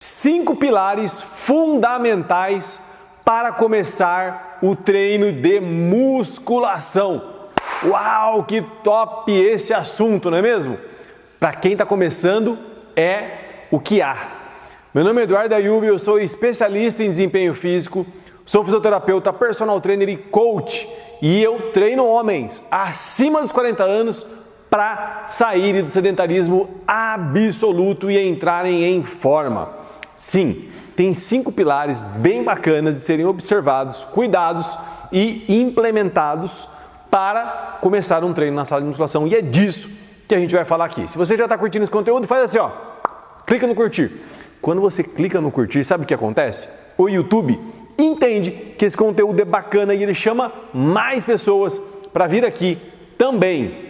5 pilares fundamentais para começar o treino de musculação. Uau, que top esse assunto, não é mesmo? Para quem está começando, é o que há. Meu nome é Eduardo Ayub, eu sou especialista em desempenho físico, sou fisioterapeuta, personal trainer e coach, e eu treino homens acima dos 40 anos para saírem do sedentarismo absoluto e entrarem em forma. Sim, tem 5 pilares bem bacanas de serem observados, cuidados e implementados para começar um treino na sala de musculação. E é disso que a gente vai falar aqui. Se você já está curtindo esse conteúdo, faz assim, ó, clica no curtir. Quando você clica no curtir, sabe o que acontece? O YouTube entende que esse conteúdo é bacana e ele chama mais pessoas para vir aqui também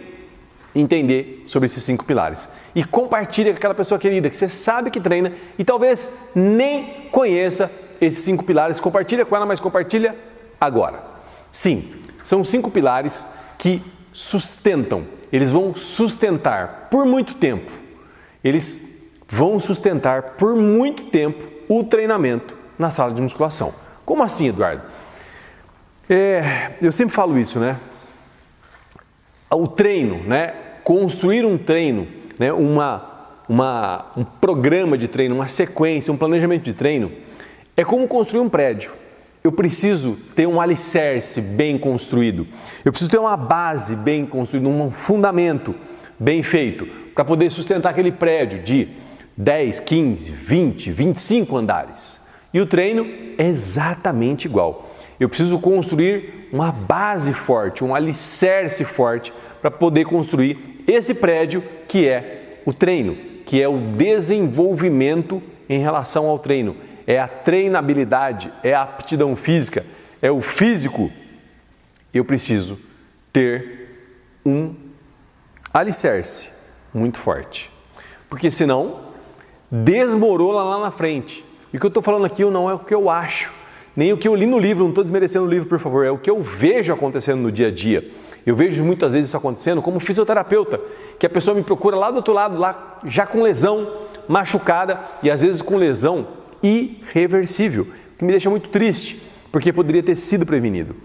entender sobre esses 5 pilares. E compartilha com aquela pessoa querida que você sabe que treina e talvez nem conheça esses 5 pilares. Compartilha com ela, mas compartilha agora. Sim, são 5 pilares que sustentam. Eles vão sustentar por muito tempo. Eles vão sustentar por muito tempo o treinamento na sala de musculação. Como assim, Eduardo? Eu sempre falo isso, né? O treino, né? Construir um treino, né? Um programa de treino, uma sequência, um planejamento de treino, é como construir um prédio. Eu preciso ter um alicerce bem construído, eu preciso ter uma base bem construída, um fundamento bem feito, para poder sustentar aquele prédio de 10, 15, 20, 25 andares. E o treino é exatamente igual. Eu preciso construir uma base forte, um alicerce forte, para poder construir esse prédio que é o treino, que é o desenvolvimento em relação ao treino. É a treinabilidade, é a aptidão física, é o físico. Eu preciso ter um alicerce muito forte, porque senão desmorona lá na frente. E o que eu estou falando aqui não é o que eu acho, nem o que eu li no livro, não estou desmerecendo o livro, por favor, é o que eu vejo acontecendo no dia a dia. Eu vejo muitas vezes isso acontecendo como fisioterapeuta, que a pessoa me procura lá do outro lado, lá já com lesão, machucada e às vezes com lesão irreversível, que me deixa muito triste, porque poderia ter sido prevenido.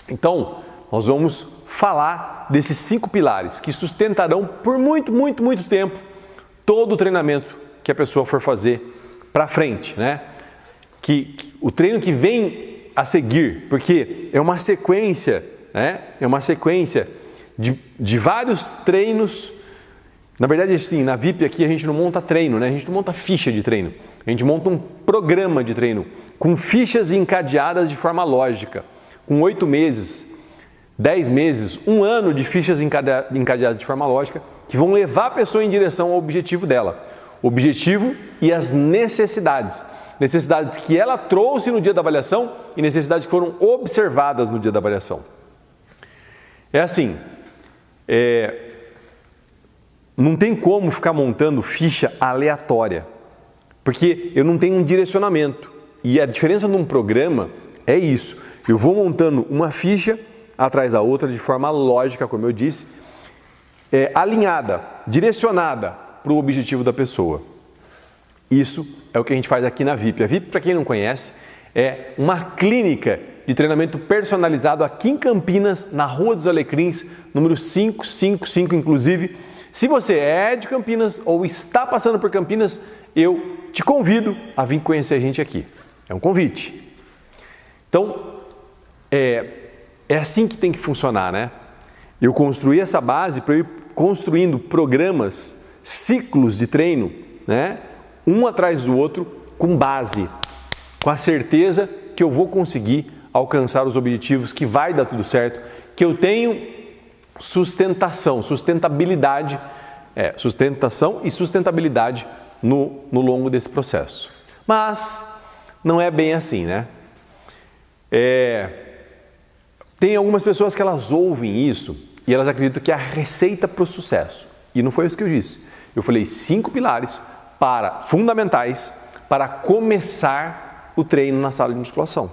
Então, nós vamos falar desses 5 pilares que sustentarão por muito tempo todo o treinamento que a pessoa for fazer para frente, né? Que o treino que vem a seguir, porque é uma sequência, né? É uma sequência de vários treinos. Na verdade, assim, na VIP aqui a gente não monta treino, né? A gente não monta ficha de treino. A gente monta um programa de treino com fichas encadeadas de forma lógica, com 8 meses, 10 meses, 1 ano de fichas encadeadas de forma lógica, que vão levar a pessoa em direção ao objetivo dela. O objetivo e as necessidades. Necessidades que ela trouxe no dia da avaliação e necessidades que foram observadas no dia da avaliação. É assim, não tem como ficar montando ficha aleatória, porque eu não tenho um direcionamento. E a diferença num programa é isso. Eu vou montando uma ficha atrás da outra de forma lógica, como eu disse, alinhada, direcionada para o objetivo da pessoa. Isso é o que a gente faz aqui na VIP. A VIP, para quem não conhece, é uma clínica de treinamento personalizado aqui em Campinas, na Rua dos Alecrins, número 555, inclusive. Se você é de Campinas ou está passando por Campinas, eu te convido a vir conhecer a gente aqui. É um convite. Então, é assim que tem que funcionar, né? Eu construí essa base para eu ir construindo programas, ciclos de treino, né? Um atrás do outro, com base, com a certeza que eu vou conseguir alcançar os objetivos, que vai dar tudo certo, que eu tenho sustentação e sustentabilidade no longo desse processo. Mas não é bem assim, né? Tem algumas pessoas que elas ouvem isso e elas acreditam que é a receita para o sucesso. E não foi isso que eu disse. Eu falei 5 pilares fundamentais para começar o treino na sala de musculação.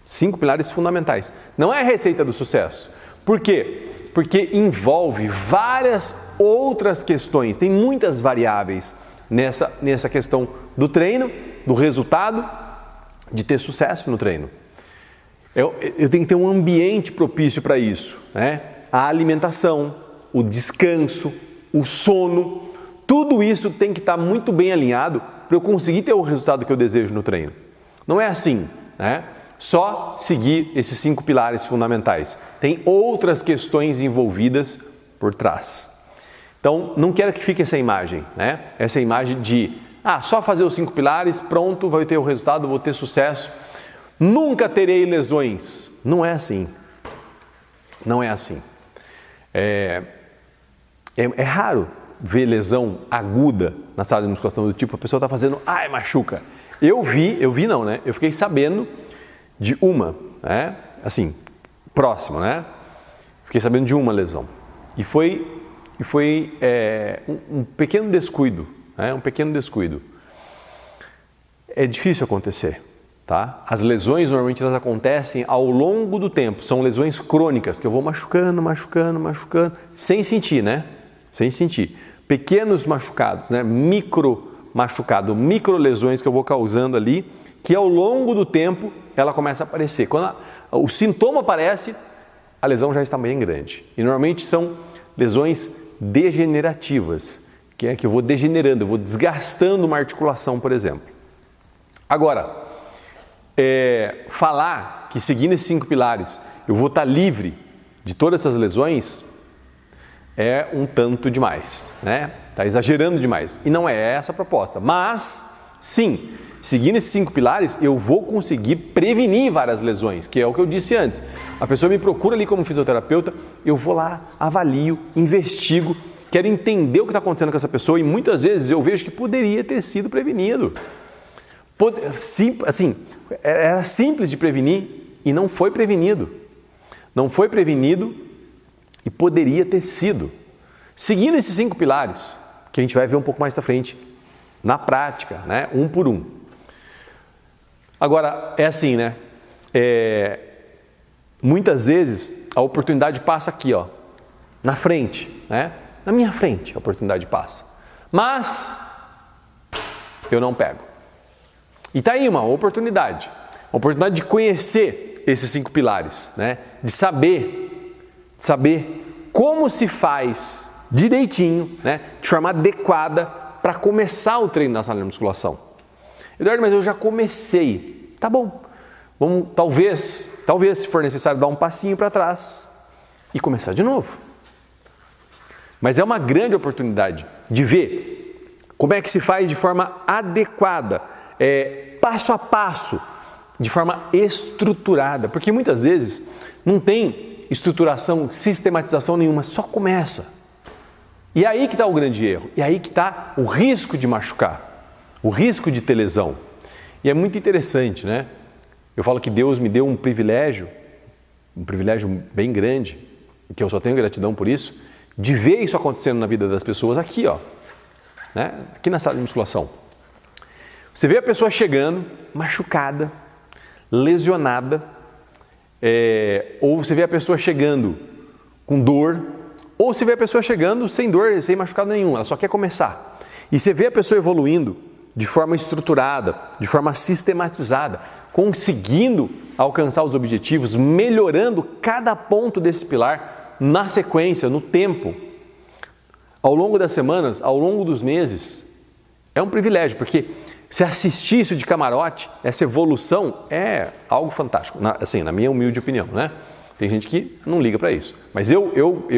5 pilares fundamentais. Não é a receita do sucesso. Por quê? Porque envolve várias outras questões. Tem muitas variáveis nessa questão do treino, do resultado, de ter sucesso no treino. Eu tenho que ter um ambiente propício para isso, né? A alimentação, o descanso, o sono, tudo isso tem que estar muito bem alinhado para eu conseguir ter o resultado que eu desejo no treino. Não é assim, né? Só seguir esses 5 pilares fundamentais. Tem outras questões envolvidas por trás. Então, não quero que fique essa imagem, né? Essa imagem de, só fazer os 5 pilares, pronto, vai ter o resultado, vou ter sucesso. Nunca terei lesões. Não é assim. Não é assim. É raro ver lesão aguda na sala de musculação do tipo, a pessoa está fazendo, machuca. Eu fiquei sabendo de uma, né? Assim, próximo, né? Fiquei sabendo de uma lesão. E foi um pequeno descuido, né? Um pequeno descuido. É difícil acontecer, tá? As lesões normalmente elas acontecem ao longo do tempo, são lesões crônicas, que eu vou machucando, sem sentir, né? Sem sentir. Pequenos machucados, né? Micro lesões que eu vou causando ali, que ao longo do tempo ela começa a aparecer. Quando o sintoma aparece, a lesão já está bem grande. E normalmente são lesões degenerativas, que é que eu vou degenerando, eu vou desgastando uma articulação, por exemplo. Agora, falar que seguindo esses 5 pilares eu vou estar livre de todas essas lesões é um tanto demais, né? Está exagerando demais. E não é essa a proposta. Mas, sim, seguindo esses 5 pilares, eu vou conseguir prevenir várias lesões, que é o que eu disse antes. A pessoa me procura ali como fisioterapeuta, eu vou lá, avalio, investigo, quero entender o que está acontecendo com essa pessoa e muitas vezes eu vejo que poderia ter sido prevenido. Era simples de prevenir e não foi prevenido. Não foi prevenido e poderia ter sido. Seguindo esses 5 pilares, que a gente vai ver um pouco mais pra frente, na prática, né? Um por um. Agora, é assim, né? Muitas vezes a oportunidade passa aqui, ó, na frente, né? Na minha frente a oportunidade passa. Mas eu não pego. E tá aí uma oportunidade de conhecer esses 5 pilares, né? De saber como se faz direitinho, né? De forma adequada para começar o treino na sala de musculação. Eduardo, mas eu já comecei. Tá bom. Vamos, talvez, se for necessário, dar um passinho para trás e começar de novo. Mas é uma grande oportunidade de ver como é que se faz de forma adequada, passo a passo, de forma estruturada, porque muitas vezes não tem estruturação, sistematização nenhuma, só começa. E aí que está o grande erro, e aí que está o risco de machucar, o risco de ter lesão. E é muito interessante, né? Eu falo que Deus me deu um privilégio bem grande, que eu só tenho gratidão por isso, de ver isso acontecendo na vida das pessoas aqui, ó, né? Aqui na sala de musculação. Você vê a pessoa chegando, machucada, lesionada, ou você vê a pessoa chegando com dor, ou você vê a pessoa chegando sem dor, sem machucado nenhum, ela só quer começar. E você vê a pessoa evoluindo de forma estruturada, de forma sistematizada, conseguindo alcançar os objetivos, melhorando cada ponto desse pilar na sequência, no tempo, ao longo das semanas, ao longo dos meses. É um privilégio, porque se assistir isso de camarote, essa evolução é algo fantástico, na minha humilde opinião, né? Tem gente que não liga para isso, mas eu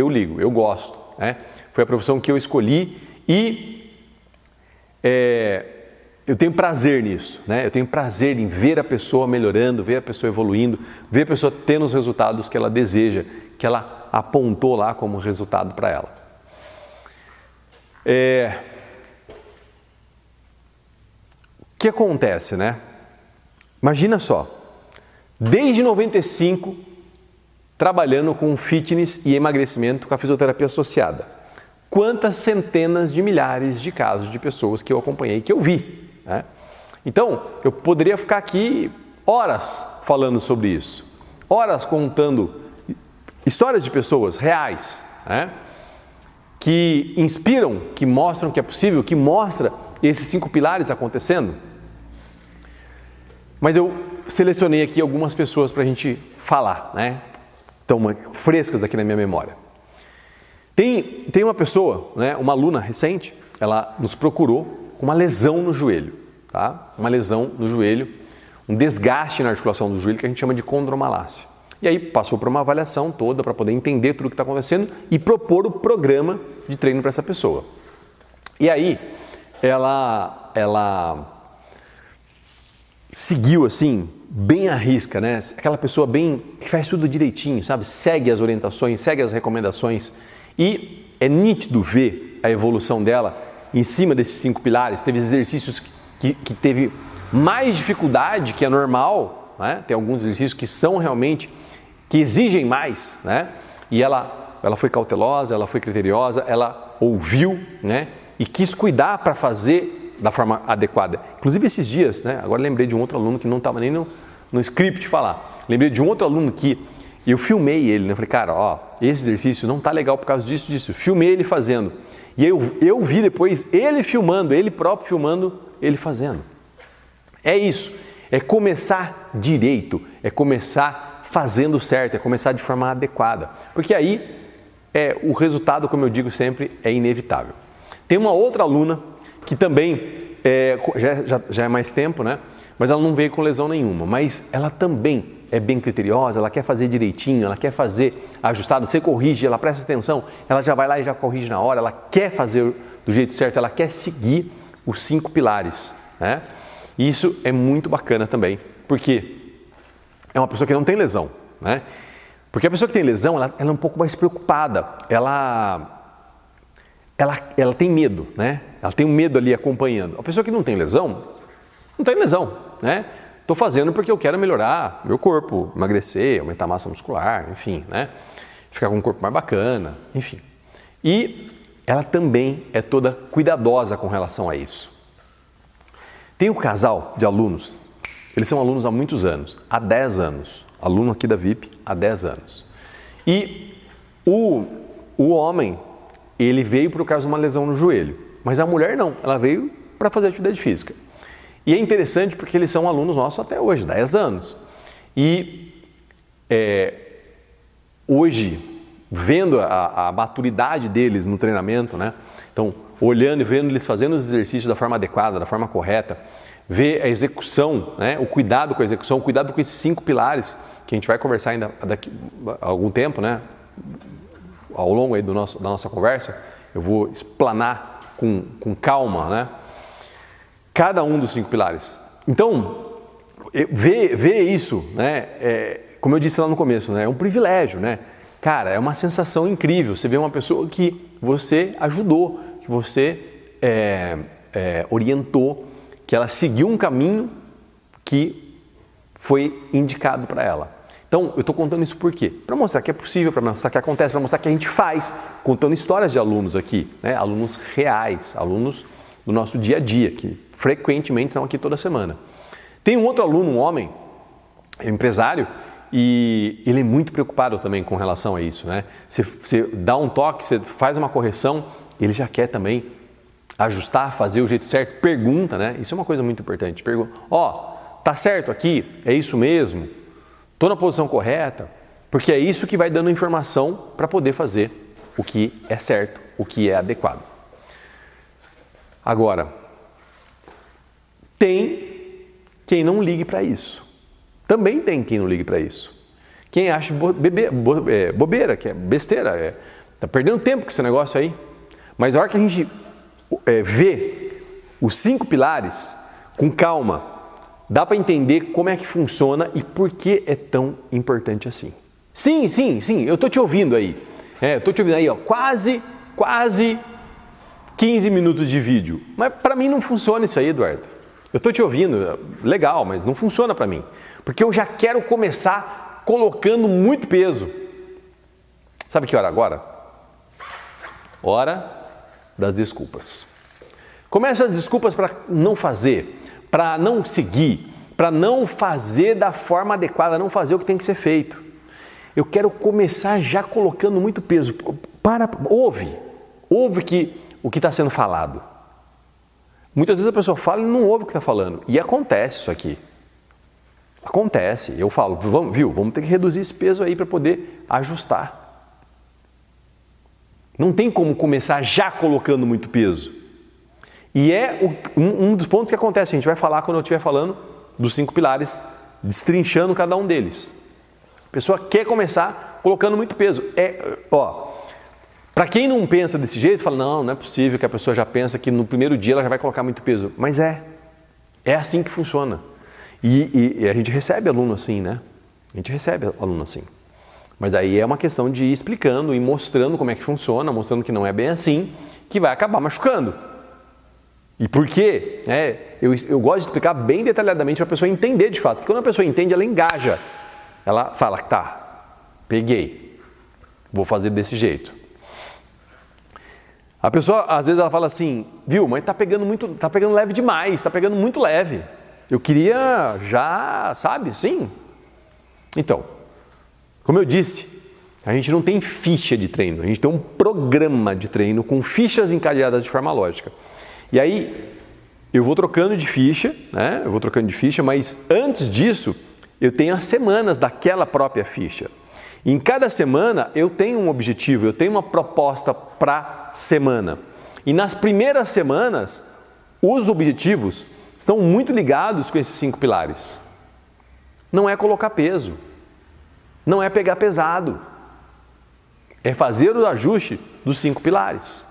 ligo, eu gosto, né? Foi a profissão que eu escolhi e eu tenho prazer nisso, né? Eu tenho prazer em ver a pessoa melhorando, ver a pessoa evoluindo, ver a pessoa tendo os resultados que ela deseja, que ela apontou lá como resultado para ela. O que acontece, né? Imagina só, desde 95, trabalhando com fitness e emagrecimento com a fisioterapia associada. Quantas centenas de milhares de casos de pessoas que eu acompanhei, que eu vi, né? Então, eu poderia ficar aqui horas falando sobre isso, horas contando histórias de pessoas reais, né? Que inspiram, que mostram que é possível, que mostra esses 5 pilares acontecendo? Mas eu selecionei aqui algumas pessoas para a gente falar, né? Estão frescas aqui na minha memória. Tem uma pessoa, né, uma aluna recente, ela nos procurou com uma lesão no joelho, tá? Uma lesão no joelho, um desgaste na articulação do joelho que a gente chama de condromalácia. E aí passou por uma avaliação toda para poder entender tudo o que está acontecendo e propor o programa de treino para essa pessoa. E aí ela seguiu assim, bem à risca, né? Aquela pessoa bem que faz tudo direitinho, sabe? Segue as orientações, segue as recomendações e é nítido ver a evolução dela em cima desses 5 pilares. Teve exercícios que teve mais dificuldade que é normal, né? Tem alguns exercícios que são realmente, que exigem mais, né? E ela foi cautelosa, ela foi criteriosa, ela ouviu, né? E quis cuidar para fazer da forma adequada. Inclusive esses dias, né? Agora lembrei de um outro aluno que não estava nem no script falar. Lembrei de um outro aluno que eu filmei ele, né? Eu falei, cara, ó, esse exercício não tá legal por causa disso. Filmei ele fazendo. E eu vi depois ele filmando, ele próprio filmando, ele fazendo. É isso. É começar direito. É começar fazendo certo. É começar de forma adequada. Porque aí o resultado, como eu digo sempre, é inevitável. Tem uma outra aluna que também já é mais tempo, né? Mas ela não veio com lesão nenhuma, mas ela também é bem criteriosa, ela quer fazer direitinho, ela quer fazer ajustado, você corrige, ela presta atenção, ela já vai lá e já corrige na hora, ela quer fazer do jeito certo, ela quer seguir os 5 pilares, né? E isso é muito bacana também, porque é uma pessoa que não tem lesão, né? Porque a pessoa que tem lesão, ela é um pouco mais preocupada, ela tem medo, né? Ela tem um medo ali acompanhando. A pessoa que não tem lesão, né? Estou fazendo porque eu quero melhorar meu corpo, emagrecer, aumentar a massa muscular, enfim, né? Ficar com um corpo mais bacana, enfim. E ela também é toda cuidadosa com relação a isso. Tem um casal de alunos, eles são alunos há muitos anos, há 10 anos. Aluno aqui da VIP há 10 anos. E o homem, ele veio por causa de uma lesão no joelho, mas a mulher não, ela veio para fazer atividade física. E é interessante porque eles são alunos nossos até hoje, 10 anos. E hoje, vendo a maturidade deles no treinamento, né? Então, olhando e vendo eles fazendo os exercícios da forma adequada, da forma correta, ver a execução, né? O cuidado com a execução, o cuidado com esses 5 pilares, que a gente vai conversar ainda daqui a algum tempo, né? Ao longo aí da nossa conversa, eu vou explanar com calma, né? Cada um dos 5 pilares. Então, ver isso, né? Como eu disse lá no começo, né? É um privilégio, né? Cara, é uma sensação incrível. Você vê uma pessoa que você ajudou, que você orientou, que ela seguiu um caminho que foi indicado para ela. Então, eu estou contando isso por quê? Para mostrar que é possível, para mostrar que acontece, para mostrar que a gente faz, contando histórias de alunos aqui, né? Alunos reais, alunos do nosso dia a dia, que frequentemente estão aqui toda semana. Tem um outro aluno, um homem, empresário, e ele é muito preocupado também com relação a isso, né? Você dá um toque, você faz uma correção, ele já quer também ajustar, fazer o jeito certo, pergunta, né? Isso é uma coisa muito importante. Pergunta, tá certo aqui? É isso mesmo? Estou na posição correta? Porque é isso que vai dando informação para poder fazer o que é certo, o que é adequado. Agora, tem quem não ligue para isso. Também tem quem não ligue para isso. Quem acha bobeira, que é besteira, tá perdendo tempo com esse negócio aí. Mas a hora que a gente vê os 5 pilares com calma, dá para entender como é que funciona e por que é tão importante assim. Sim, eu estou te ouvindo aí. Estou te ouvindo aí, ó, quase 15 minutos de vídeo. Mas para mim não funciona isso aí, Eduardo. Eu estou te ouvindo, legal, mas não funciona para mim. Porque eu já quero começar colocando muito peso. Sabe que hora agora? Hora das desculpas. Começa as desculpas para não fazer, para não seguir, para não fazer da forma adequada, não fazer o que tem que ser feito. Eu quero começar já colocando muito peso. Ouve o que está sendo falado. Muitas vezes a pessoa fala e não ouve o que está falando. E acontece isso aqui. Acontece. Eu falo, vamos ter que reduzir esse peso aí para poder ajustar. Não tem como começar já colocando muito peso. E é um dos pontos que acontece. A gente vai falar quando eu estiver falando dos 5 pilares, destrinchando cada um deles. A pessoa quer começar colocando muito peso. Para quem não pensa desse jeito, fala, não é possível que a pessoa já pensa que no primeiro dia ela já vai colocar muito peso. Mas é assim que funciona. E a gente recebe aluno assim, né? A gente recebe aluno assim. Mas aí é uma questão de ir explicando e mostrando como é que funciona, mostrando que não é bem assim, que vai acabar machucando. E por quê? Eu gosto de explicar bem detalhadamente para a pessoa entender de fato. Porque quando a pessoa entende, ela engaja. Ela fala, tá, peguei, vou fazer desse jeito. A pessoa, às vezes, ela fala assim, viu, mas tá pegando leve demais, tá pegando muito leve. Eu queria já, sabe, sim. Então, como eu disse, a gente não tem ficha de treino, a gente tem um programa de treino com fichas encadeadas de forma lógica. E aí, eu vou trocando de ficha, né? Mas antes disso, eu tenho as semanas daquela própria ficha. Em cada semana, eu tenho um objetivo, eu tenho uma proposta para semana. E nas primeiras semanas, os objetivos estão muito ligados com esses 5 pilares. Não é colocar peso, não é pegar pesado, é fazer o ajuste dos 5 pilares.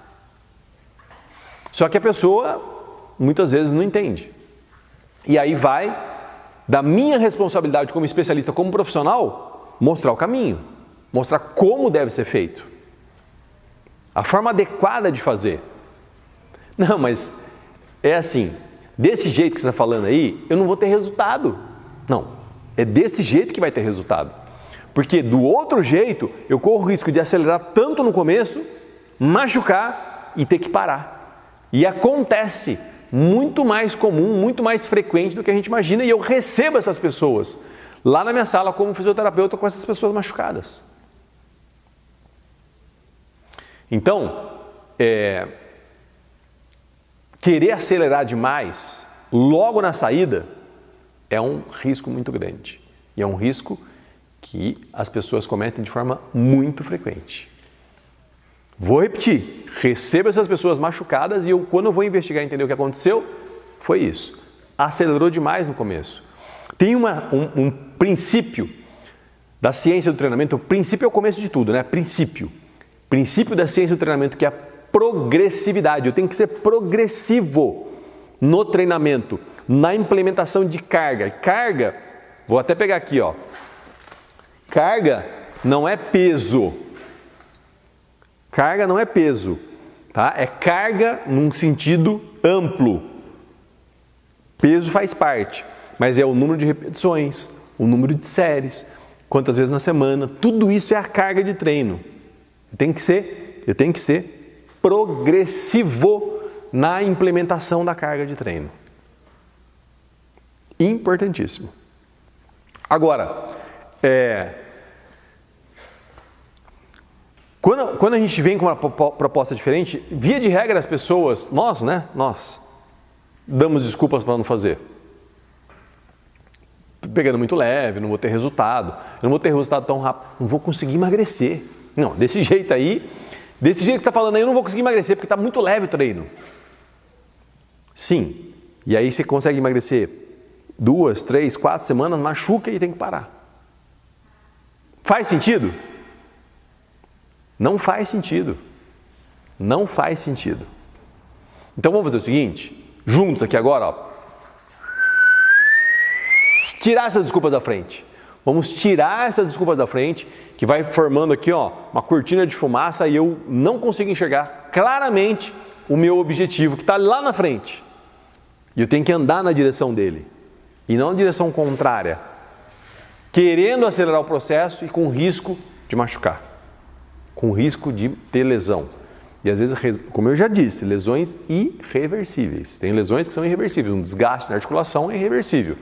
Só que a pessoa muitas vezes não entende. E aí vai da minha responsabilidade como especialista, como profissional, mostrar o caminho, mostrar como deve ser feito, a forma adequada de fazer. Não, mas é assim, desse jeito que você está falando aí, eu não vou ter resultado. Não, é desse jeito que vai ter resultado. Porque do outro jeito, eu corro o risco de acelerar tanto no começo, machucar e ter que parar. E acontece muito mais comum, muito mais frequente do que a gente imagina, e eu recebo essas pessoas lá na minha sala como fisioterapeuta com essas pessoas machucadas. Então, querer acelerar demais logo na saída é um risco muito grande. E é um risco que as pessoas cometem de forma muito frequente. Vou repetir, recebo essas pessoas machucadas e quando eu vou investigar e entender o que aconteceu, foi isso. Acelerou demais no começo. Tem um princípio da ciência do treinamento, o princípio é o começo de tudo, né? Princípio da ciência do treinamento, que é a progressividade. Eu tenho que ser progressivo no treinamento, na implementação de carga. Carga, vou até pegar aqui, ó. Carga não é peso. Carga não é peso, tá? É carga num sentido amplo. Peso faz parte, mas é o número de repetições, o número de séries, quantas vezes na semana, tudo isso é a carga de treino. Eu tenho que ser progressivo na implementação da carga de treino. Importantíssimo. Agora, quando a gente vem com uma proposta diferente, via de regra as pessoas, nós damos desculpas para não fazer. Pegando muito leve, não vou ter resultado, tão rápido, não vou conseguir emagrecer. Não, desse jeito que está falando aí, eu não vou conseguir emagrecer porque está muito leve o treino. Sim, e aí você consegue emagrecer 2, 3, 4 semanas, machuca e tem que parar. Faz sentido? Não faz sentido. Não faz sentido. Então vamos fazer o seguinte, juntos aqui agora, ó. Tirar essas desculpas da frente. Vamos tirar essas desculpas da frente, que vai formando aqui, ó, uma cortina de fumaça e eu não consigo enxergar claramente o meu objetivo, que está lá na frente. E eu tenho que andar na direção dele, e não na direção contrária, querendo acelerar o processo e com risco de machucar, com risco de ter lesão. E às vezes, como eu já disse, lesões irreversíveis. Tem lesões que são irreversíveis, um desgaste na articulação é irreversível.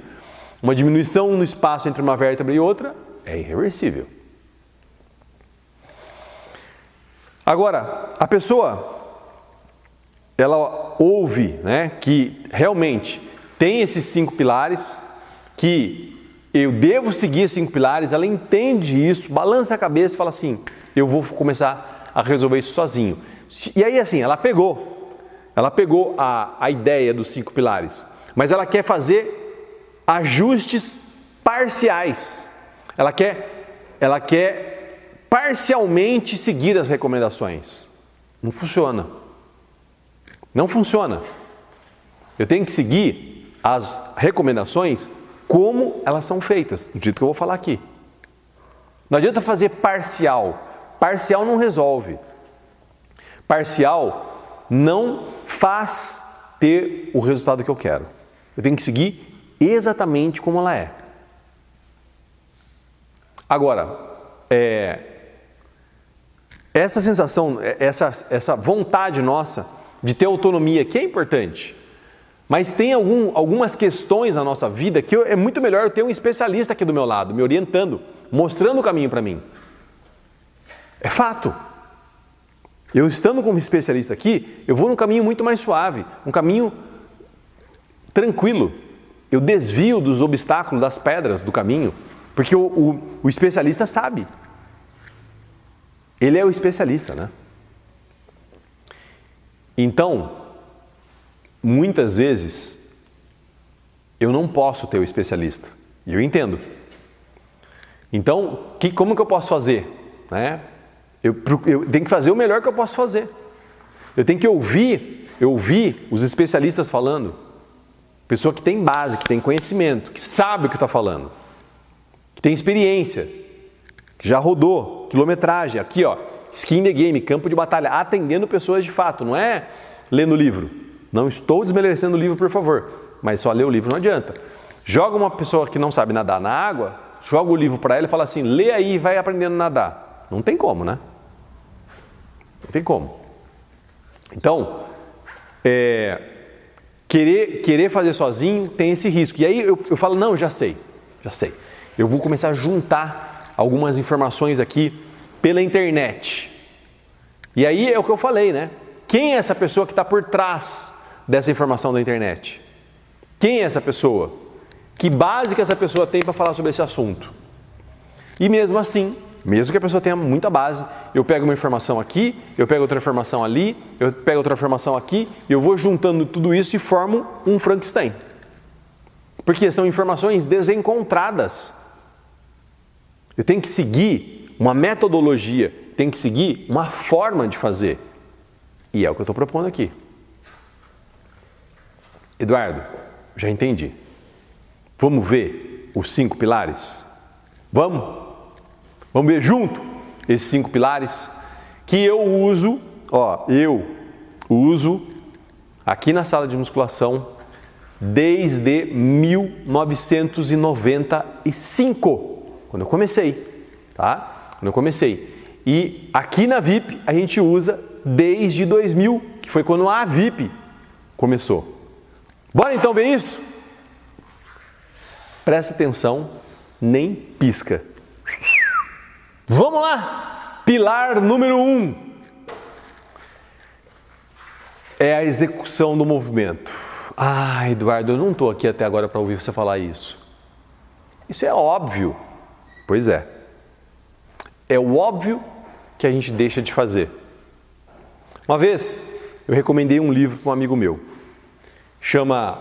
Uma diminuição no espaço entre uma vértebra e outra é irreversível. Agora, a pessoa, ela ouve, né, que realmente tem esses 5 pilares, que eu devo seguir esses 5 pilares, ela entende isso, balança a cabeça e fala assim, eu vou começar a resolver isso sozinho. E aí assim, ela pegou a ideia dos 5 pilares, mas ela quer fazer ajustes parciais. Ela quer parcialmente seguir as recomendações. Não funciona. Não funciona. Eu tenho que seguir as recomendações como elas são feitas, do jeito que eu vou falar aqui. Não adianta fazer parcial. Parcial não resolve. Parcial não faz ter o resultado que eu quero. Eu tenho que seguir exatamente como ela é. Agora, essa sensação, essa vontade nossa de ter autonomia, que é importante, mas tem algumas questões na nossa vida que é muito melhor eu ter um especialista aqui do meu lado, me orientando, mostrando o caminho para mim. É fato. Eu estando como especialista aqui, eu vou num caminho muito mais suave, um caminho tranquilo. Eu desvio dos obstáculos, das pedras do caminho, porque o especialista sabe. Ele é o especialista, né? Então, muitas vezes, eu não posso ter o especialista. E eu entendo. Então, como que eu posso fazer? Né? Eu tenho que fazer o melhor que eu posso fazer. Eu tenho que ouvir os especialistas falando. Pessoa que tem base, que tem conhecimento, que sabe o que está falando. Que tem experiência, que já rodou, quilometragem. Aqui, ó, skin the game, campo de batalha, atendendo pessoas de fato. Não é lendo livro. Não estou desmerecendo o livro, por favor. Mas só ler o livro não adianta. Joga uma pessoa que não sabe nadar na água, joga o livro para ela e fala assim, lê aí e vai aprendendo a nadar. Não tem como, né? Não tem como. Então, querer fazer sozinho tem esse risco. E aí eu falo, não, já sei. Eu vou começar a juntar algumas informações aqui pela internet. E aí é o que eu falei, né? Quem é essa pessoa que está por trás dessa informação da internet? Quem é essa pessoa? Que base que essa pessoa tem para falar sobre esse assunto? E mesmo assim, mesmo que a pessoa tenha muita base, eu pego uma informação aqui, eu pego outra informação ali, eu pego outra informação aqui, e eu vou juntando tudo isso e formo um Frankenstein. Porque são informações desencontradas. Eu tenho que seguir uma metodologia, tenho que seguir uma forma de fazer. E é o que eu estou propondo aqui. Eduardo, já entendi. Vamos ver os 5 pilares? Vamos? Vamos ver junto esses 5 pilares que eu uso, aqui na sala de musculação desde 1995, quando eu comecei, tá? Quando eu comecei. E aqui na VIP a gente usa desde 2000, que foi quando a VIP começou. Bora então ver isso? Presta atenção, nem pisca. Vamos lá! Pilar número 1 é a execução do movimento. Ah, Eduardo, eu não estou aqui até agora para ouvir você falar isso. Isso é óbvio. Pois é. É o óbvio que a gente deixa de fazer. Uma vez, eu recomendei um livro para um amigo meu. Chama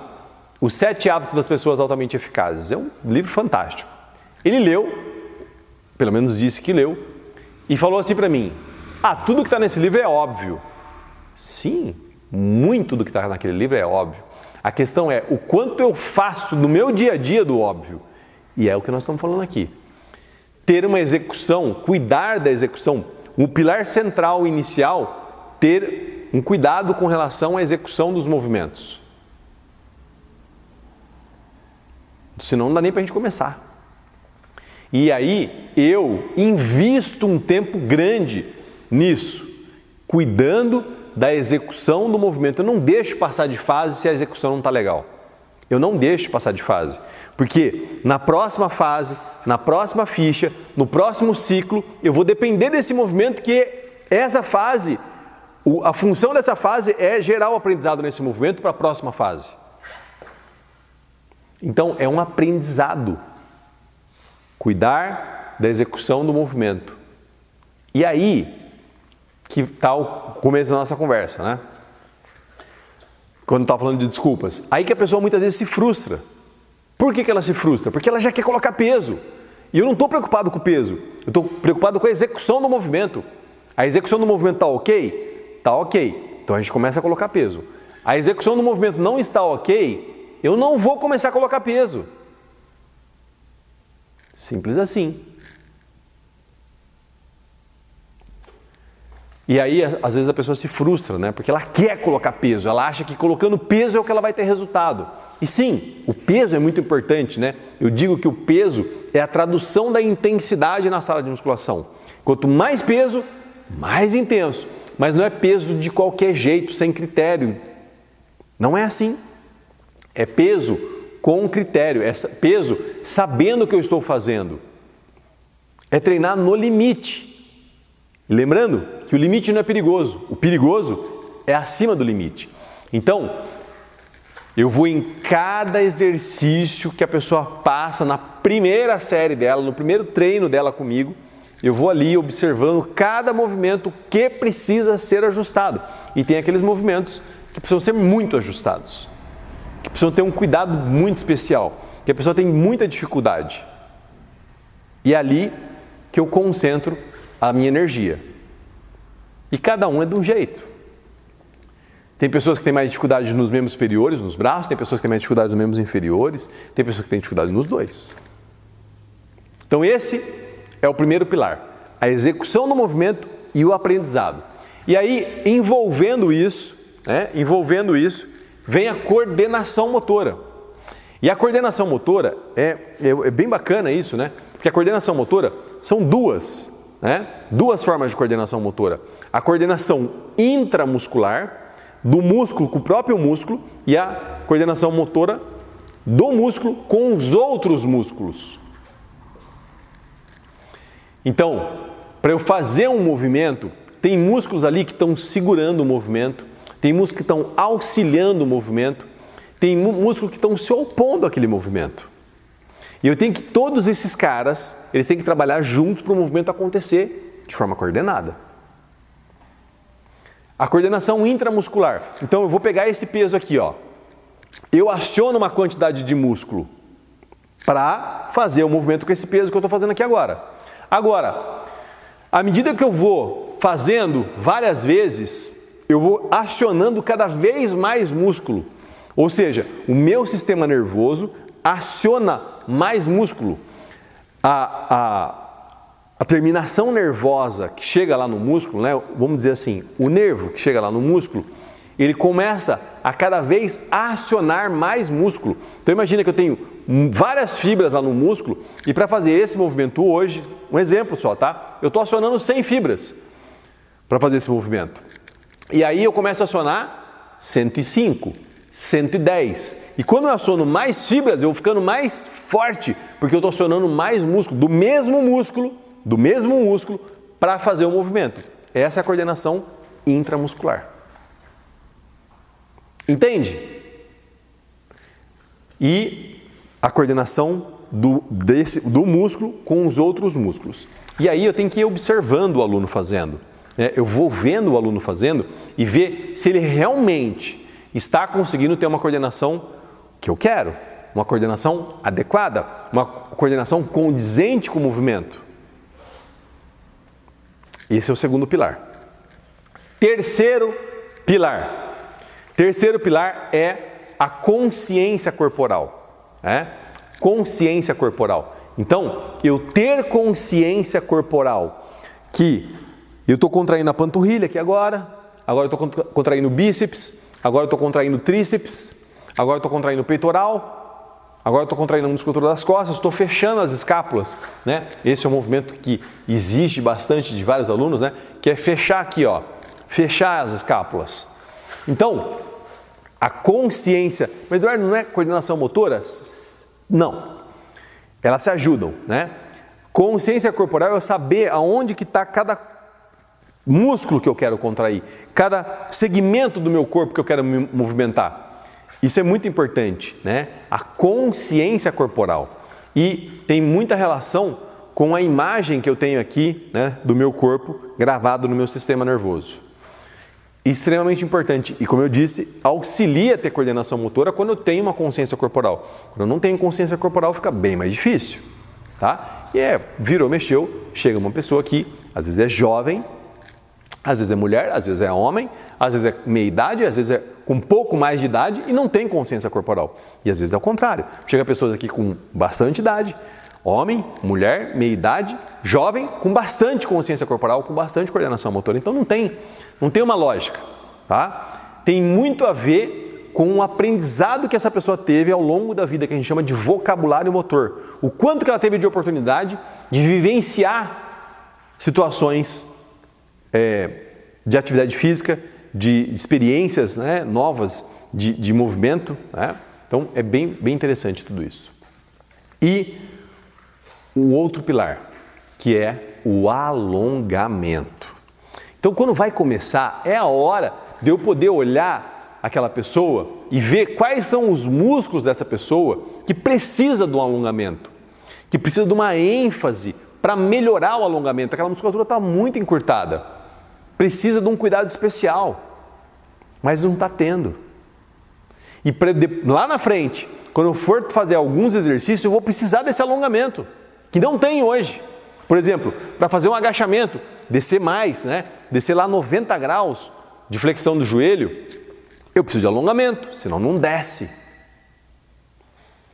Os 7 Hábitos das Pessoas Altamente Eficazes. É um livro fantástico. Ele leu, pelo menos disse que leu, e falou assim para mim, tudo que está nesse livro é óbvio. Sim, muito do que está naquele livro é óbvio. A questão é o quanto eu faço no meu dia a dia do óbvio. E é o que nós estamos falando aqui. Ter uma execução, cuidar da execução, o pilar central inicial, ter um cuidado com relação à execução dos movimentos. Senão não dá nem para a gente começar. E aí eu invisto um tempo grande nisso, cuidando da execução do movimento. Eu não deixo passar de fase se a execução não está legal. Eu não deixo passar de fase. Porque na próxima fase, na próxima ficha, no próximo ciclo, eu vou depender desse movimento que essa fase A função dessa fase é gerar o aprendizado nesse movimento para a próxima fase. Então, é um aprendizado. Cuidar da execução do movimento. E aí que está o começo da nossa conversa, né? Quando estava falando de desculpas. Aí que a pessoa muitas vezes se frustra. Por que ela se frustra? Porque ela já quer colocar peso. E eu não estou preocupado com o peso. Eu estou preocupado com a execução do movimento. A execução do movimento está ok? Está ok. Então a gente começa a colocar peso. A execução do movimento não está ok? Eu não vou começar a colocar peso. Simples assim. E aí, às vezes a pessoa se frustra, né? Porque ela quer colocar peso, ela acha que colocando peso é o que ela vai ter resultado. E sim, o peso é muito importante, né? Eu digo que o peso é a tradução da intensidade na sala de musculação. Quanto mais peso, mais intenso. Mas não é peso de qualquer jeito, sem critério. Não é assim. É peso com critério, é peso sabendo o que eu estou fazendo. É treinar no limite. E lembrando que o limite não é perigoso, o perigoso é acima do limite. Então, eu vou em cada exercício que a pessoa passa na primeira série dela, no primeiro treino dela comigo, eu vou ali observando cada movimento que precisa ser ajustado. E tem aqueles movimentos que precisam ser muito ajustados, que precisam ter um cuidado muito especial, que a pessoa tem muita dificuldade. E é ali que eu concentro a minha energia. E cada um é de um jeito. Tem pessoas que têm mais dificuldade nos membros superiores, nos braços, tem pessoas que têm mais dificuldade nos membros inferiores, tem pessoas que têm dificuldade nos dois. Então esse é o primeiro pilar, a execução do movimento e o aprendizado. E aí, envolvendo isso, vem a coordenação motora. E a coordenação motora é bem bacana isso, né? Porque a coordenação motora são duas formas de coordenação motora. A coordenação intramuscular, do músculo com o próprio músculo, e a coordenação motora do músculo com os outros músculos. Então, para eu fazer um movimento, tem músculos ali que estão segurando o movimento, tem músculos que estão auxiliando o movimento, tem músculos que estão se opondo àquele movimento. E eu tenho que, todos esses caras, eles têm que trabalhar juntos para o movimento acontecer de forma coordenada. A coordenação intramuscular. Então eu vou pegar esse peso aqui, ó. Eu aciono uma quantidade de músculo para fazer o movimento com esse peso que eu estou fazendo aqui agora. Agora, à medida que eu vou fazendo várias vezes, eu vou acionando cada vez mais músculo. Ou seja, o meu sistema nervoso aciona mais músculo. A terminação nervosa que chega lá no músculo, né, vamos dizer assim, o nervo que chega lá no músculo, ele começa a cada vez acionar mais músculo. Então imagina que eu tenho várias fibras lá no músculo e para fazer esse movimento hoje, um exemplo só, tá? Eu estou acionando 100 fibras para fazer esse movimento. E aí eu começo a acionar 105, 110. E quando eu aciono mais fibras, eu vou ficando mais forte, porque eu estou acionando mais músculo, do mesmo músculo, para fazer o movimento. Essa é a coordenação intramuscular. Entende? E a coordenação do músculo com os outros músculos. E aí eu tenho que ir observando o aluno fazendo. Eu vou vendo o aluno fazendo e ver se ele realmente está conseguindo ter uma coordenação que eu quero, uma coordenação adequada, uma coordenação condizente com o movimento. Esse é o segundo pilar. Terceiro pilar é a consciência corporal. Consciência corporal. Então, eu ter consciência corporal que eu estou contraindo a panturrilha aqui agora eu estou contraindo o bíceps, agora eu estou contraindo o tríceps, agora eu estou contraindo o peitoral, agora eu estou contraindo a musculatura das costas, estou fechando as escápulas, né? Esse é um movimento que existe bastante de vários alunos, né? Que é fechar aqui, ó, fechar as escápulas. Então, a consciência, mas Eduardo, não é coordenação motora? Não, elas se ajudam, né? Consciência corporal é eu saber aonde que está cada músculo que eu quero contrair, cada segmento do meu corpo que eu quero me movimentar. Isso é muito importante, né? A consciência corporal. E tem muita relação com a imagem que eu tenho aqui, né, do meu corpo gravado no meu sistema nervoso. Extremamente importante. E como eu disse, auxilia a ter coordenação motora quando eu tenho uma consciência corporal. Quando eu não tenho consciência corporal, fica bem mais difícil, tá? E virou, mexeu, chega uma pessoa que às vezes é jovem, às vezes é mulher, às vezes é homem, às vezes é meia idade, às vezes é com um pouco mais de idade e não tem consciência corporal. E às vezes é o contrário. Chega pessoas aqui com bastante idade, homem, mulher, meia idade, jovem, com bastante consciência corporal, com bastante coordenação motora. Então não tem uma lógica, tá? Tem muito a ver com o aprendizado que essa pessoa teve ao longo da vida, que a gente chama de vocabulário motor. O quanto que ela teve de oportunidade de vivenciar situações de atividade física, de experiências, né, novas de movimento, né? Então é bem interessante tudo isso. E o outro pilar, que é o alongamento. Então quando vai começar, é a hora de eu poder olhar aquela pessoa e ver quais são os músculos dessa pessoa que precisa de um alongamento, que precisa de uma ênfase para melhorar o alongamento. Aquela musculatura está muito encurtada. Precisa de um cuidado especial, mas não está tendo. E lá na frente, quando eu for fazer alguns exercícios, eu vou precisar desse alongamento, que não tem hoje. Por exemplo, para fazer um agachamento, descer mais, né? Descer lá 90 graus de flexão do joelho, eu preciso de alongamento, senão não desce.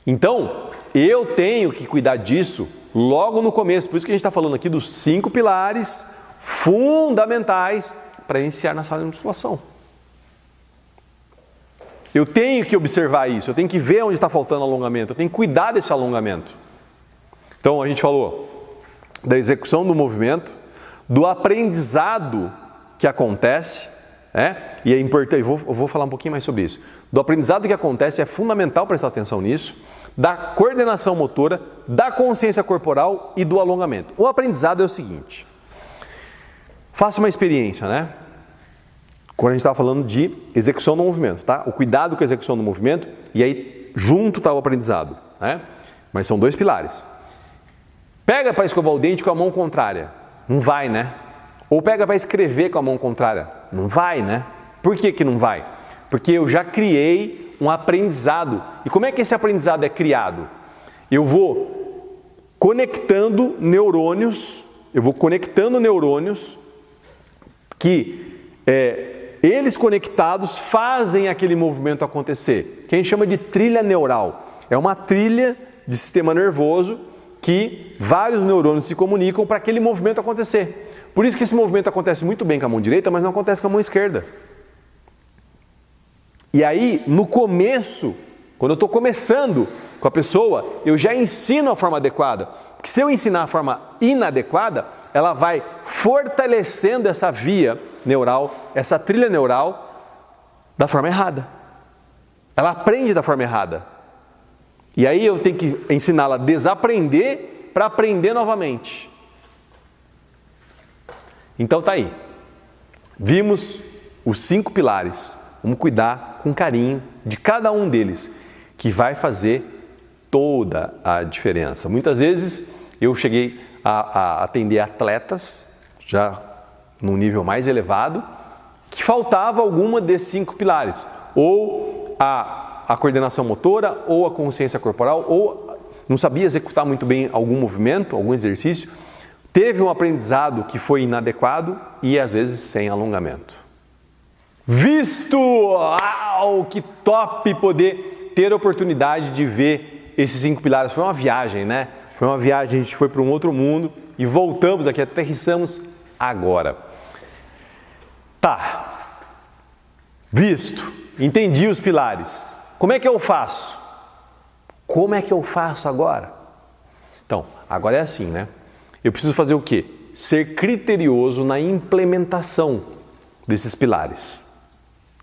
Então, eu tenho que cuidar disso logo no começo. Por isso que a gente está falando aqui dos 5 pilares fundamentais para iniciar na sala de musculação. Eu tenho que observar isso, eu tenho que ver onde está faltando alongamento, eu tenho que cuidar desse alongamento. Então a gente falou da execução do movimento, do aprendizado que acontece, e é importante, eu vou falar um pouquinho mais sobre isso. Do aprendizado que acontece, é fundamental prestar atenção nisso, da coordenação motora, da consciência corporal e do alongamento. O aprendizado é o seguinte. Faça uma experiência, né? Quando a gente estava falando de execução do movimento, tá? O cuidado com a execução do movimento e aí junto está o aprendizado, né? Mas são 2 pilares. Pega para escovar o dente com a mão contrária. Não vai, né? Ou pega para escrever com a mão contrária. Não vai, né? Por que não vai? Porque eu já criei um aprendizado. E como é que esse aprendizado é criado? Eu vou conectando neurônios que eles conectados fazem aquele movimento acontecer, que a gente chama de trilha neural. É uma trilha de sistema nervoso que vários neurônios se comunicam para aquele movimento acontecer. Por isso que esse movimento acontece muito bem com a mão direita, mas não acontece com a mão esquerda. E aí, no começo, quando eu estou começando com a pessoa, eu já ensino a forma adequada. Porque se eu ensinar a forma inadequada, ela vai fortalecendo essa via neural, essa trilha neural, da forma errada. Ela aprende da forma errada. E aí eu tenho que ensiná-la a desaprender para aprender novamente. Então tá aí. Vimos os 5 pilares. Vamos cuidar com carinho de cada um deles, que vai fazer toda a diferença. Muitas vezes eu cheguei a atender atletas, já num nível mais elevado, que faltava alguma desses 5 pilares. Ou a coordenação motora, ou a consciência corporal, ou não sabia executar muito bem algum movimento, algum exercício, teve um aprendizado que foi inadequado e às vezes sem alongamento. Visto! Uau, que top poder ter a oportunidade de ver esses 5 pilares. Foi uma viagem, né? Foi uma viagem, a gente foi para um outro mundo e voltamos aqui, aterrissamos agora. Tá. Visto, entendi os pilares. Como é que eu faço? Como é que eu faço agora? Então, agora é assim, né? Eu preciso fazer o quê? Ser criterioso na implementação desses pilares.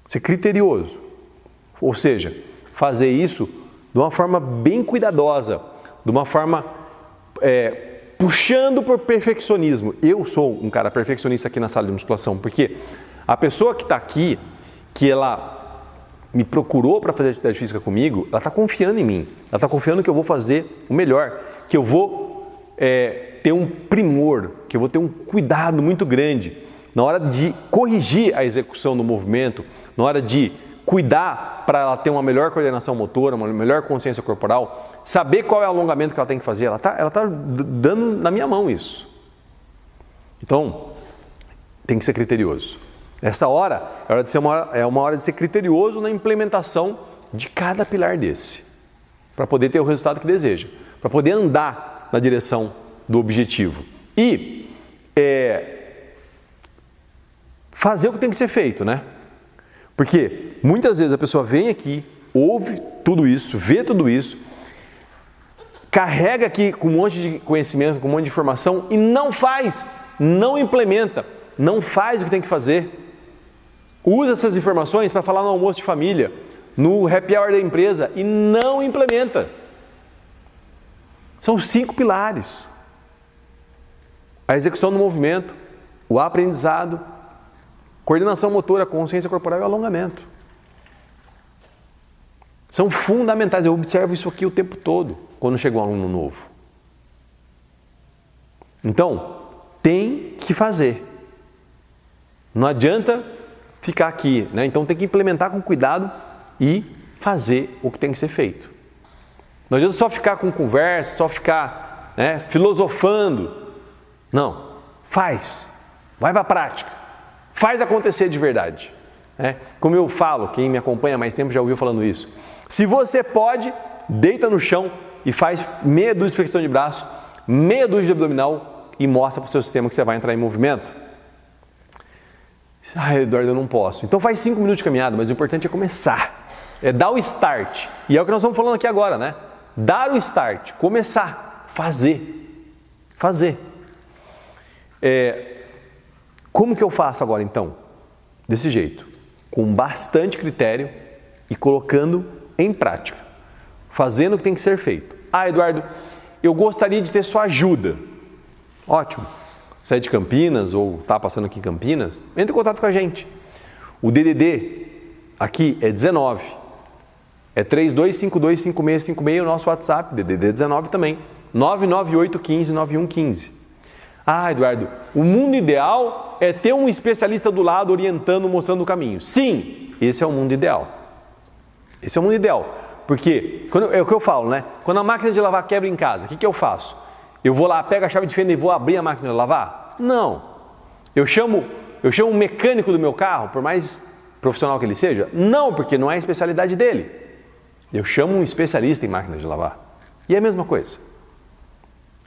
Ser criterioso. Ou seja, fazer isso de uma forma bem cuidadosa, de uma forma puxando por perfeccionismo. Eu sou um cara perfeccionista aqui na sala de musculação, porque a pessoa que está aqui, que ela me procurou para fazer atividade física comigo, ela está confiando em mim, ela está confiando que eu vou fazer o melhor, que eu vou ter um primor, que eu vou ter um cuidado muito grande na hora de corrigir a execução do movimento, na hora de cuidar para ela ter uma melhor coordenação motora, uma melhor consciência corporal, saber qual é o alongamento que ela tem que fazer. Ela tá dando na minha mão isso. Então, tem que ser criterioso. Essa hora é uma hora de ser criterioso na implementação de cada pilar desse, para poder ter o resultado que deseja, para poder andar na direção do objetivo. E fazer o que tem que ser feito, né? Porque muitas vezes a pessoa vem aqui, ouve tudo isso, vê tudo isso, carrega aqui com um monte de conhecimento, com um monte de informação e não faz, não implementa, não faz o que tem que fazer. Usa essas informações para falar no almoço de família, no happy hour da empresa e não implementa. São 5 pilares. A execução do movimento, o aprendizado, coordenação motora, consciência corporal e alongamento. São fundamentais. Eu observo isso aqui o tempo todo, quando chega um aluno novo. Então, tem que fazer. Não adianta ficar aqui, né? Então tem que implementar com cuidado e fazer o que tem que ser feito. Não adianta só ficar com conversa, só ficar filosofando. Não, faz, vai para a prática, faz acontecer de verdade. Como eu falo, quem me acompanha há mais tempo já ouviu falando isso. Se você pode, deita no chão e faz meia dúzia de flexão de braço, meia dúzia de abdominal e mostra para o seu sistema que você vai entrar em movimento. Eduardo, eu não posso. Então faz 5 minutos de caminhada, mas o importante é começar. É dar o start. E é o que nós estamos falando aqui agora, né? Dar o start, começar, fazer. Fazer. Como que eu faço agora então? Desse jeito, com bastante critério e colocando em prática. Fazendo o que tem que ser feito. Eduardo, eu gostaria de ter sua ajuda. Ótimo. Você é de Campinas ou está passando aqui em Campinas, entre em contato com a gente. O DDD aqui é 19, é 32525656 e o nosso WhatsApp, DDD 19 também, 998159115. Eduardo, o mundo ideal é ter um especialista do lado orientando, mostrando o caminho. Sim, esse é o mundo ideal. Esse é o mundo ideal, porque é o que eu falo, né? Quando a máquina de lavar quebra em casa, o que eu faço? Eu vou lá, pego a chave de fenda e vou abrir a máquina de lavar? Não. Eu chamo um mecânico do meu carro, por mais profissional que ele seja? Não, porque não é a especialidade dele. Eu chamo um especialista em máquina de lavar. E é a mesma coisa.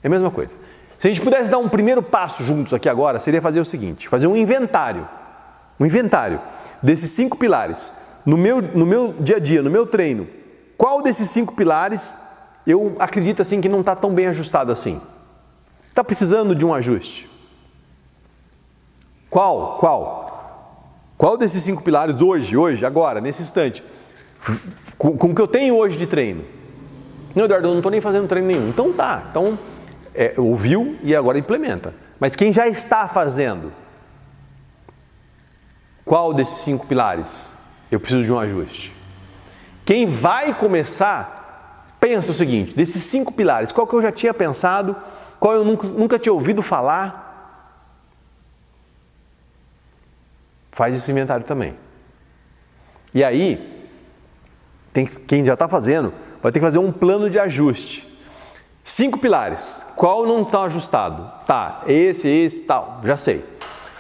É a mesma coisa. Se a gente pudesse dar um primeiro passo juntos aqui agora, seria fazer o seguinte, fazer um inventário. Um inventário desses 5 pilares. No meu dia a dia, no meu treino, qual desses 5 pilares eu acredito assim que não está tão bem ajustado assim? Está precisando de um ajuste? Qual desses 5 pilares hoje, agora, nesse instante, com o que eu tenho hoje de treino? Não, Eduardo, eu não estou nem fazendo treino nenhum. Então tá, ouviu e agora implementa. Mas quem já está fazendo, qual desses 5 pilares eu preciso de um ajuste? Quem vai começar, pensa o seguinte, desses 5 pilares, qual que eu já tinha pensado, qual eu nunca tinha ouvido falar? Faz esse inventário também. E aí, quem já está fazendo, vai ter que fazer um plano de ajuste. 5 pilares, qual não está ajustado? Tá, esse, tal, já sei.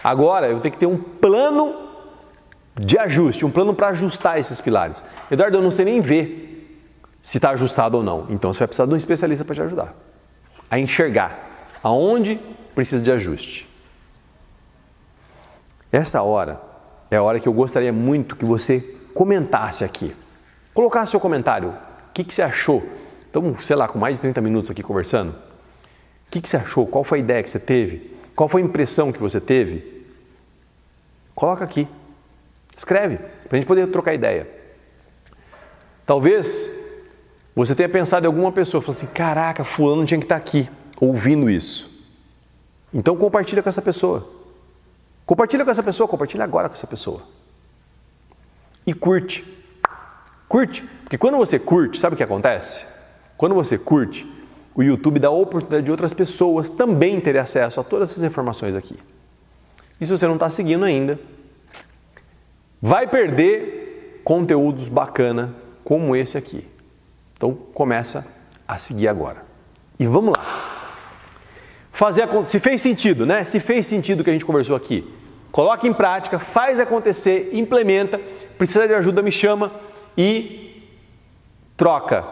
Agora eu tenho que ter um plano de ajuste, um plano para ajustar esses pilares. Eduardo, eu não sei nem ver se está ajustado ou não. Então você vai precisar de um especialista para te ajudar a enxergar aonde precisa de ajuste. Essa hora é a hora que eu gostaria muito que você comentasse aqui. Colocasse seu comentário. O que você achou? Estamos, sei lá, com mais de 30 minutos aqui conversando. O que você achou? Qual foi a ideia que você teve? Qual foi a impressão que você teve? Coloca aqui. Escreve, para a gente poder trocar ideia. Talvez você tenha pensado em alguma pessoa, falou assim, caraca, fulano tinha que estar aqui. ouvindo isso. Então compartilha com essa pessoa. Compartilha com essa pessoa, compartilha agora com essa pessoa. E curte. Curte. Porque quando você curte, sabe o que acontece? Quando você curte, o YouTube dá a oportunidade de outras pessoas também terem acesso a todas essas informações aqui. E se você não está seguindo ainda, vai perder conteúdos bacana como esse aqui. Então começa a seguir agora. E vamos lá. Se fez sentido, né? Se fez sentido o que a gente conversou aqui, coloca em prática, faz acontecer, implementa. Precisa de ajuda, me chama e troca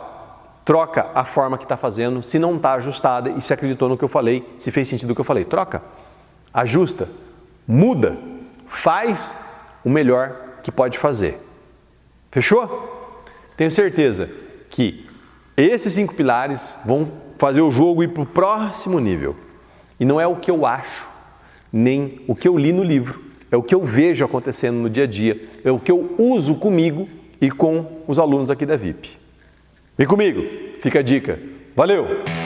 a forma que está fazendo, se não está ajustada e se acreditou no que eu falei, se fez sentido o que eu falei. Troca, ajusta, muda, faz o melhor que pode fazer. Fechou? Tenho certeza que esses 5 pilares vão fazer o jogo ir para o próximo nível. E não é o que eu acho, nem o que eu li no livro, é o que eu vejo acontecendo no dia a dia, é o que eu uso comigo e com os alunos aqui da VIP. Vem comigo, fica a dica. Valeu!